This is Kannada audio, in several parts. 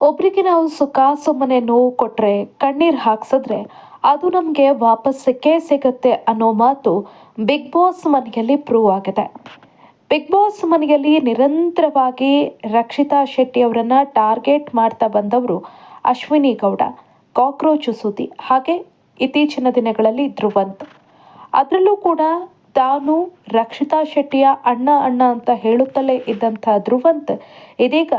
ಒಬ್ರಿಗೆ ನಾವು ಸುಖ ಸುಮ್ಮನೆ ನೋವು ಕೊಟ್ರೆ ಕಣ್ಣೀರ್ ಹಾಕ್ಸಿದ್ರೆ ಅದು ನಮ್ಗೆ ವಾಪಸ್ ಸಿಕ್ಕೇ ಸಿಗತ್ತೆ ಅನ್ನೋ ಮಾತು ಬಿಗ್ ಬಾಸ್ ಮನೆಯಲ್ಲಿ ಪ್ರೂವ್ ಆಗಿದೆ. ಬಿಗ್ ಬಾಸ್ ಮನೆಯಲ್ಲಿ ನಿರಂತರವಾಗಿ ರಕ್ಷಿತಾ ಶೆಟ್ಟಿ ಅವರನ್ನ ಟಾರ್ಗೆಟ್ ಮಾಡ್ತಾ ಬಂದವರು ಅಶ್ವಿನಿ ಗೌಡ, ಕಾಕ್ರೋಚ್ ಸುದ್ದಿ, ಹಾಗೆ ಇತ್ತೀಚಿನ ದಿನಗಳಲ್ಲಿ ಧ್ರುವಂತ್. ಅದರಲ್ಲೂ ಕೂಡ ತಾನು ರಕ್ಷಿತಾ ಶೆಟ್ಟಿಯ ಅಣ್ಣ ಅಣ್ಣ ಅಂತ ಹೇಳುತ್ತಲೇ ಇದ್ದಂಥ ಧ್ರುವಂತ್ ಇದೀಗ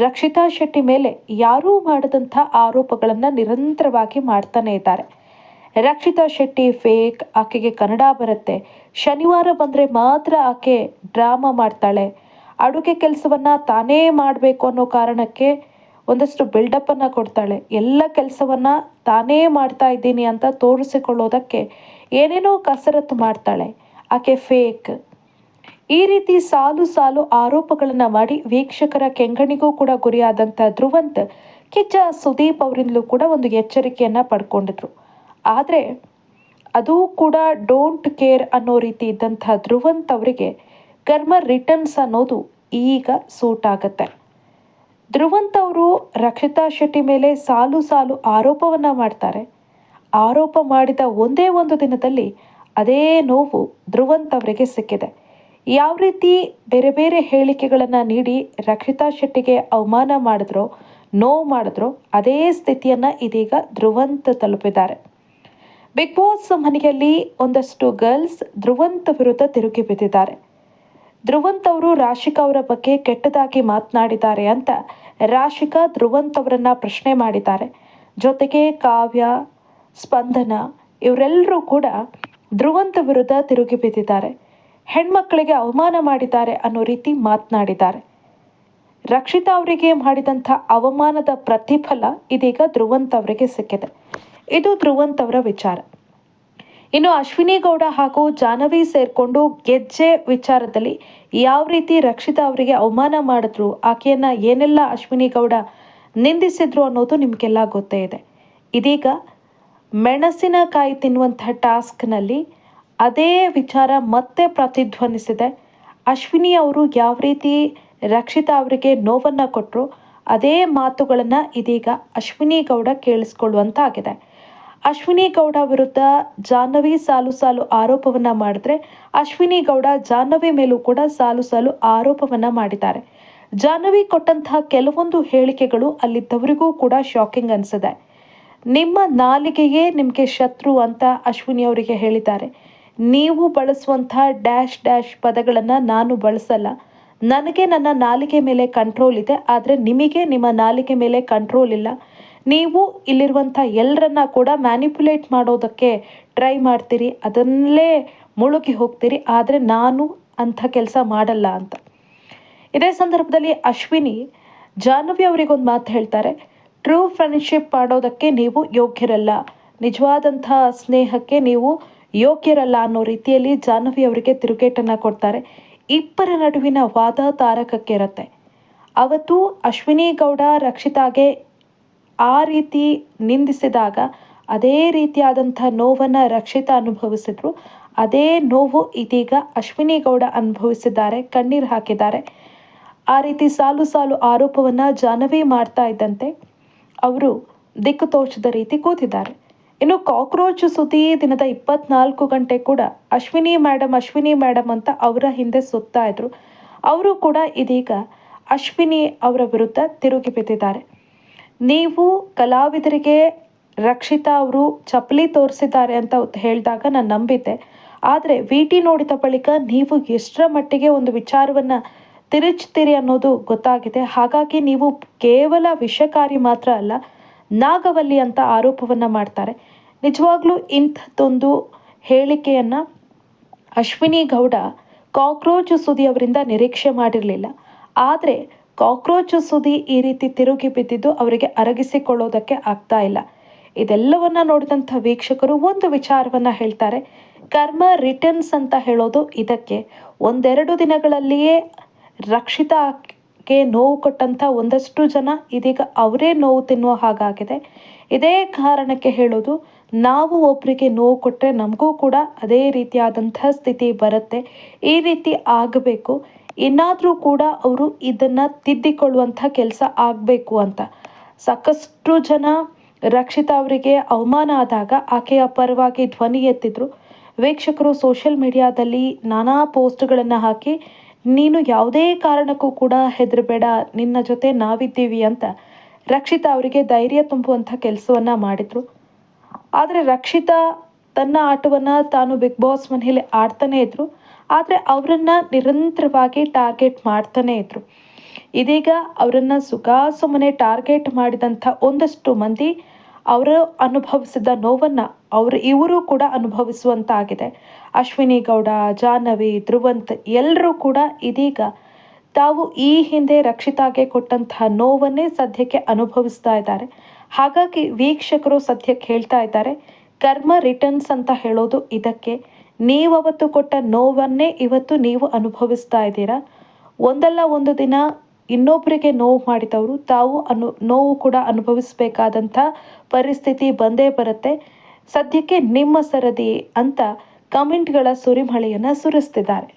ರಕ್ಷಿತಾ ಶೆಟ್ಟಿ ಮೇಲೆ ಯಾರೂ ಮಾಡದಂಥ ಆರೋಪಗಳನ್ನ ನಿರಂತರವಾಗಿ ಮಾಡ್ತಾನೆ ಇದ್ದಾರೆ. ರಕ್ಷಿತಾ ಶೆಟ್ಟಿ ಫೇಕ್, ಆಕೆಗೆ ಕನ್ನಡ ಬರುತ್ತೆ, ಶನಿವಾರ ಬಂದ್ರೆ ಮಾತ್ರ ಆಕೆ ಡ್ರಾಮಾ ಮಾಡ್ತಾಳೆ, ಅಡುಗೆ ಕೆಲಸವನ್ನ ತಾನೇ ಮಾಡಬೇಕು ಅನ್ನೋ ಕಾರಣಕ್ಕೆ ಒಂದಷ್ಟು ಬಿಲ್ಡಪ್ ಅನ್ನ ಕೊಡ್ತಾಳೆ, ಎಲ್ಲ ಕೆಲಸವನ್ನ ತಾನೇ ಮಾಡ್ತಾ ಇದ್ದೀನಿ ಅಂತ ತೋರಿಸಿಕೊಳ್ಳೋದಕ್ಕೆ ಏನೇನೋ ಕಸರತ್ತು ಮಾಡ್ತಾಳೆ, ಆಕೆ ಫೇಕ್. ಈ ರೀತಿ ಸಾಲು ಸಾಲು ಆರೋಪಗಳನ್ನ ಮಾಡಿ ವೀಕ್ಷಕರ ಕೆಂಗಣಿಗೂ ಕೂಡ ಗುರಿಯಾದಂಥ ಧ್ರುವಂತ್ ಕಿಚ್ಚ ಸುದೀಪ್ ಅವರಿಂದಲೂ ಕೂಡ ಒಂದು ಎಚ್ಚರಿಕೆಯನ್ನ ಪಡ್ಕೊಂಡಿದ್ರು. ಆದರೆ ಅದು ಕೂಡ ಡೋಂಟ್ ಕೇರ್ ಅನ್ನೋ ರೀತಿ ಇದ್ದಂಥ ಧ್ರುವಂತ್ ಅವರಿಗೆ ಕರ್ಮ ರಿಟರ್ನ್ಸ್ ಅನ್ನೋದು ಈಗ ಸೂಟ್ ಆಗತ್ತೆ. ಧ್ರುವಂತ್ ಅವರು ರಕ್ಷಿತಾ ಶೆಟ್ಟಿ ಮೇಲೆ ಸಾಲು ಸಾಲು ಆರೋಪವನ್ನ ಮಾಡ್ತಾರೆ. ಆರೋಪ ಮಾಡಿದ ಒಂದೇ ಒಂದು ದಿನದಲ್ಲಿ ಅದೇ ನೋವು ಧ್ರುವಂತ್ ಅವರಿಗೆ ಸಿಕ್ಕಿದೆ. ಯಾವ ರೀತಿ ಬೇರೆ ಬೇರೆ ಹೇಳಿಕೆಗಳನ್ನ ನೀಡಿ ರಕ್ಷಿತಾ ಶೆಟ್ಟಿಗೆ ಅವಮಾನ ಮಾಡಿದ್ರೋ, ನೋವು ಮಾಡಿದ್ರೋ, ಅದೇ ಸ್ಥಿತಿಯನ್ನ ಇದೀಗ ಧ್ರುವಂತ್ ತಲುಪಿದ್ದಾರೆ. ಬಿಗ್ ಬಾಸ್ ಮನೆಯಲ್ಲಿ ಒಂದಷ್ಟು ಗರ್ಲ್ಸ್ ಧ್ರುವಂತ್ ವಿರುದ್ಧ ತಿರುಗಿ ಬಿದ್ದಿದ್ದಾರೆ. ಧ್ರುವಂತ್ ಅವರು ರಾಶಿಕಾ ಅವರ ಬಗ್ಗೆ ಕೆಟ್ಟದಾಗಿ ಮಾತನಾಡಿದ್ದಾರೆ ಅಂತ ರಾಶಿಕಾ ಧ್ರುವಂತ್ ಅವರನ್ನ ಪ್ರಶ್ನೆ ಮಾಡಿದ್ದಾರೆ. ಜೊತೆಗೆ ಕಾವ್ಯ, ಸ್ಪಂದನ ಇವರೆಲ್ಲರೂ ಕೂಡ ಧ್ರುವಂತ್ ವಿರುದ್ಧ ತಿರುಗಿ ಬಿದ್ದಿದ್ದಾರೆ. ಹೆಣ್ಮಕ್ಕಳಿಗೆ ಅವಮಾನ ಮಾಡಿದ್ದಾರೆ ಅನ್ನೋ ರೀತಿ ಮಾತನಾಡಿದ್ದಾರೆ. ರಕ್ಷಿತಾ ಅವರಿಗೆ ಮಾಡಿದಂಥ ಅವಮಾನದ ಪ್ರತಿಫಲ ಇದೀಗ ಧ್ರುವಂತ್ ಅವರಿಗೆ ಸಿಕ್ಕಿದೆ. ಇದು ಧ್ರುವಂತ್ ಅವರ ವಿಚಾರ. ಇನ್ನು ಅಶ್ವಿನಿ ಗೌಡ ಹಾಗೂ ಜಾಹ್ನವಿ ಸೇರ್ಕೊಂಡು ಗೆಜ್ಜೆ ವಿಚಾರದಲ್ಲಿ ಯಾವ ರೀತಿ ರಕ್ಷಿತಾ ಅವರಿಗೆ ಅವಮಾನ ಮಾಡಿದ್ರು, ಆಕೆಯನ್ನ ಏನೆಲ್ಲ ಅಶ್ವಿನಿ ಗೌಡ ನಿಂದಿಸಿದ್ರು ಅನ್ನೋದು ನಿಮ್ಗೆಲ್ಲ ಗೊತ್ತೇ ಇದೆ. ಇದೀಗ ಮೆಣಸಿನಕಾಯಿ ತಿನ್ನುವಂತಹ ಟಾಸ್ಕ್ನಲ್ಲಿ ಅದೇ ವಿಚಾರ ಮತ್ತೆ ಪ್ರತಿಧ್ವನಿಸಿದೆ. ಅಶ್ವಿನಿ ಅವರು ಯಾವ ರೀತಿ ರಕ್ಷಿತಾ ಅವರಿಗೆ ನೋವನ್ನ ಕೊಟ್ಟರು ಅದೇ ಮಾತುಗಳನ್ನ ಇದೀಗ ಅಶ್ವಿನಿ ಗೌಡ ಕೇಳಿಸ್ಕೊಳ್ಳುವಂತಾಗಿದೆ. ಅಶ್ವಿನಿ ಗೌಡ ವಿರುದ್ಧ ಜಾಹ್ನವಿ ಸಾಲು ಸಾಲು ಆರೋಪವನ್ನ ಮಾಡಿದ್ರೆ ಅಶ್ವಿನಿ ಗೌಡ ಜಾಹ್ನವಿ ಮೇಲೂ ಕೂಡ ಸಾಲು ಸಾಲು ಆರೋಪವನ್ನ ಮಾಡಿದ್ದಾರೆ. ಜಾಹ್ನವಿ ಕೊಟ್ಟಂತಹ ಕೆಲವೊಂದು ಹೇಳಿಕೆಗಳು ಅಲ್ಲಿದ್ದವರಿಗೂ ಕೂಡ ಶಾಕಿಂಗ್ ಅನ್ಸಿದೆ. ನಿಮ್ಮ ನಾಲಿಗೆಯೇ ನಿಮಗೆ ಶತ್ರು ಅಂತ ಅಶ್ವಿನಿ ಅವರಿಗೆ ಹೇಳಿದ್ದಾರೆ. ನೀವು ಬಳಸುವಂತಹ ಡ್ಯಾಶ್ ಡ್ಯಾಶ್ ಪದಗಳನ್ನು ನಾನು ಬಳಸಲ್ಲ, ನನಗೆ ನನ್ನ ನಾಲಿಗೆ ಮೇಲೆ ಕಂಟ್ರೋಲ್ ಇದೆ, ಆದರೆ ನಿಮಗೆ ನಿಮ್ಮ ನಾಲಿಗೆ ಮೇಲೆ ಕಂಟ್ರೋಲ್ ಇಲ್ಲ. ನೀವು ಇಲ್ಲಿರುವಂಥ ಎಲ್ಲರನ್ನ ಕೂಡ ಮ್ಯಾನಿಪ್ಯುಲೇಟ್ ಮಾಡೋದಕ್ಕೆ ಟ್ರೈ ಮಾಡ್ತೀರಿ, ಅದನ್ನಲೇ ಮುಳುಗಿ ಹೋಗ್ತೀರಿ, ಆದರೆ ನಾನು ಅಂಥ ಕೆಲಸ ಮಾಡಲ್ಲ ಅಂತ. ಇದೇ ಸಂದರ್ಭದಲ್ಲಿ ಅಶ್ವಿನಿ ಜಾಹ್ನವಿ ಅವರಿಗೊಂದು ಮಾತು ಹೇಳ್ತಾರೆ. ಟ್ರೂ ಫ್ರೆಂಡ್ಶಿಪ್ ಮಾಡೋದಕ್ಕೆ ನೀವು ಯೋಗ್ಯರಲ್ಲ, ನಿಜವಾದಂಥ ಸ್ನೇಹಕ್ಕೆ ನೀವು ಯೋಗ್ಯರಲ್ಲ ಅನ್ನೋ ರೀತಿಯಲ್ಲಿ ಜಾಹ್ನವಿ ಅವರಿಗೆ ತಿರುಗೇಟನ್ನ ಕೊಡ್ತಾರೆ. ಇಬ್ಬರ ನಡುವಿನ ವಾದ ತಾರಕಕ್ಕೆ ಇರುತ್ತೆ. ಅವತ್ತು ಅಶ್ವಿನಿ ಗೌಡ ರಕ್ಷಿತಾಗೆ ಆ ರೀತಿ ನಿಂದಿಸಿದಾಗ ಅದೇ ರೀತಿಯಾದಂಥ ನೋವನ್ನ ರಕ್ಷಿತಾ ಅನುಭವಿಸಿದ್ರು. ಅದೇ ನೋವು ಇದೀಗ ಅಶ್ವಿನಿ ಗೌಡ ಅನುಭವಿಸಿದ್ದಾರೆ, ಕಣ್ಣೀರು ಹಾಕಿದ್ದಾರೆ. ಆ ರೀತಿ ಸಾಲು ಸಾಲು ಆರೋಪವನ್ನ ಜಾಹ್ನವಿ ಮಾಡ್ತಾ ಇದ್ದಂತೆ ಅವರು ದಿಕ್ಕು ತೋಚದ ರೀತಿ ಕೂತಿದ್ದಾರೆ. ಇನ್ನು ಕಾಕ್ರೋಚ್ ಸುದ್ದಿ ದಿನದ 24 ಗಂಟೆ ಕೂಡ ಅಶ್ವಿನಿ ಮೇಡಮ್ ಅಂತ ಅವರ ಹಿಂದೆ ಸುತ್ತಾ ಇದ್ರು. ಅವರು ಕೂಡ ಇದೀಗ ಅಶ್ವಿನಿ ಅವರ ವಿರುದ್ಧ ತಿರುಗಿ ಬಿದ್ದಿದ್ದಾರೆ. ನೀವು ಕಲಾವಿದರಿಗೆ ರಕ್ಷಿತಾ ಅವರು ಚಪ್ಪಲಿ ತೋರಿಸಿದ್ದಾರೆ ಅಂತ ಹೇಳಿದಾಗ ನಾನು ನಂಬಿದ್ದೆ. ಆದರೆ ವಿಟಿ ನೋಡಿದ ಬಳಿಕ ನೀವು ಎಷ್ಟರ ಮಟ್ಟಿಗೆ ಒಂದು ವಿಚಾರವನ್ನ ತಿರುಚ್ತೀರಿ ಅನ್ನೋದು ಗೊತ್ತಾಗಿದೆ. ಹಾಗಾಗಿ ನೀವು ಕೇವಲ ವಿಷಕಾರಿ ಮಾತ್ರ ಅಲ್ಲ, ನಾಗವಲ್ಲಿ ಅಂತ ಆರೋಪವನ್ನ ಮಾಡ್ತಾರೆ. ನಿಜವಾಗ್ಲೂ ಇಂಥದ್ದೊಂದು ಹೇಳಿಕೆಯನ್ನ ಅಶ್ವಿನಿ ಗೌಡ ಕಾಕ್ರೋಚ್ ಸುದಿ ಅವರಿಂದ ನಿರೀಕ್ಷೆ ಮಾಡಿರಲಿಲ್ಲ. ಆದರೆ ಕಾಕ್ರೋಚ್ ಸುದಿ ಈ ರೀತಿ ತಿರುಗಿ ಬಿದ್ದಿದ್ದು ಅವರಿಗೆ ಅರಗಿಸಿಕೊಳ್ಳೋದಕ್ಕೆ ಆಗ್ತಾ ಇಲ್ಲ. ಇದೆಲ್ಲವನ್ನ ನೋಡಿದಂಥ ವೀಕ್ಷಕರು ಒಂದು ವಿಚಾರವನ್ನ ಹೇಳ್ತಾರೆ. ಕರ್ಮ ರಿಟರ್ನ್ಸ್ ಅಂತ ಹೇಳೋದು ಇದಕ್ಕೆ. ಒಂದೆರಡು ದಿನಗಳಲ್ಲಿಯೇ ರಕ್ಷಿತಾಗೆ ನೋವು ಕೊಟ್ಟಂಥ ಒಂದಷ್ಟು ಜನ ಇದೀಗ ಅವರೇ ನೋವು ತಿನ್ನುವ ಹಾಗಾಗಿದೆ. ಇದೇ ಕಾರಣಕ್ಕೆ ಹೇಳೋದು, ನಾವು ಒಬ್ಬರಿಗೆ ನೋವು ಕೊಟ್ಟರೆ ನಮಗೂ ಕೂಡ ಅದೇ ರೀತಿಯಾದಂತಹ ಸ್ಥಿತಿ ಬರುತ್ತೆ. ಈ ರೀತಿ ಆಗಬೇಕು, ಇನ್ನಾದರೂ ಕೂಡ ಅವರು ಇದನ್ನು ತಿದ್ದಿಕೊಳ್ಳುವಂಥ ಕೆಲಸ ಆಗಬೇಕು ಅಂತ. ಸಾಕಷ್ಟು ಜನ ರಕ್ಷಿತಾ ಅವರಿಗೆ ಅವಮಾನ ಆದಾಗ ಆಕೆಯ ಪರವಾಗಿ ಧ್ವನಿ ಎತ್ತಿದ್ರು. ವೀಕ್ಷಕರು ಸೋಷಿಯಲ್ ಮೀಡಿಯಾದಲ್ಲಿ ನಾನಾ ಪೋಸ್ಟ್ಗಳನ್ನು ಹಾಕಿ, ನೀನು ಯಾವುದೇ ಕಾರಣಕ್ಕೂ ಕೂಡ ಹೆದರಬೇಡ, ನಿನ್ನ ಜೊತೆ ನಾವಿದ್ದೀವಿ ಅಂತ ರಕ್ಷಿತಾ ಅವರಿಗೆ ಧೈರ್ಯ ತುಂಬುವಂಥ ಕೆಲಸವನ್ನ ಮಾಡಿದ್ರು. ಆದರೆ ರಕ್ಷಿತಾ ತನ್ನ ಆಟವನ್ನ ತಾನು ಬಿಗ್ ಬಾಸ್ ಮನೆಯಲ್ಲಿ ಆಡ್ತಾನೆ ಇದ್ರು. ಆದರೆ ಅವರನ್ನ ನಿರಂತರವಾಗಿ ಟಾರ್ಗೆಟ್ ಮಾಡ್ತಾನೆ ಇದ್ರು. ಇದೀಗ ಅವರನ್ನ ಸುಮ್ಮನೆ ಟಾರ್ಗೆಟ್ ಮಾಡಿದಂಥ ಒಂದಷ್ಟು ಮಂದಿ ಅವರು ಅನುಭವಿಸಿದ ನೋವನ್ನ ಇವರು ಕೂಡ ಅನುಭವಿಸುವಂತಾಗಿದೆ. ಅಶ್ವಿನಿ ಗೌಡ, ಜಾಹ್ನವಿ, ಧ್ರುವಂತ್ ಎಲ್ಲರೂ ಕೂಡ ಇದೀಗ ತಾವು ಈ ಹಿಂದೆ ರಕ್ಷಿತಾಗೆ ಕೊಟ್ಟಂತಹ ನೋವನ್ನೇ ಸದ್ಯಕ್ಕೆ ಅನುಭವಿಸ್ತಾ ಇದ್ದಾರೆ. ಹಾಗಾಗಿ ವೀಕ್ಷಕರು ಸದ್ಯಕ್ಕೆ ಹೇಳ್ತಾ ಇದ್ದಾರೆ, ಕರ್ಮ ರಿಟರ್ನ್ಸ್ ಅಂತ ಹೇಳೋದು ಇದಕ್ಕೆ. ನೀವವತ್ತು ಕೊಟ್ಟ ನೋವನ್ನೇ ಇವತ್ತು ನೀವು ಅನುಭವಿಸ್ತಾ ಇದ್ದೀರಾ. ಒಂದಲ್ಲ ಒಂದು ದಿನ ಇನ್ನೊಬ್ಬರಿಗೆ ನೋವು ಮಾಡಿದವರು ತಾವು ನೋವು ಕೂಡ ಅನುಭವಿಸಬೇಕಾದಂಥ ಪರಿಸ್ಥಿತಿ ಬಂದೇ ಬರುತ್ತೆ. ಸದ್ಯಕ್ಕೆ ನಿಮ್ಮ ಸರದಿ ಅಂತ ಕಮೆಂಟ್ಗಳ ಸುರಿಮಳೆಯನ್ನ ಸುರಿಸ್ತಿದ್ದಾರೆ.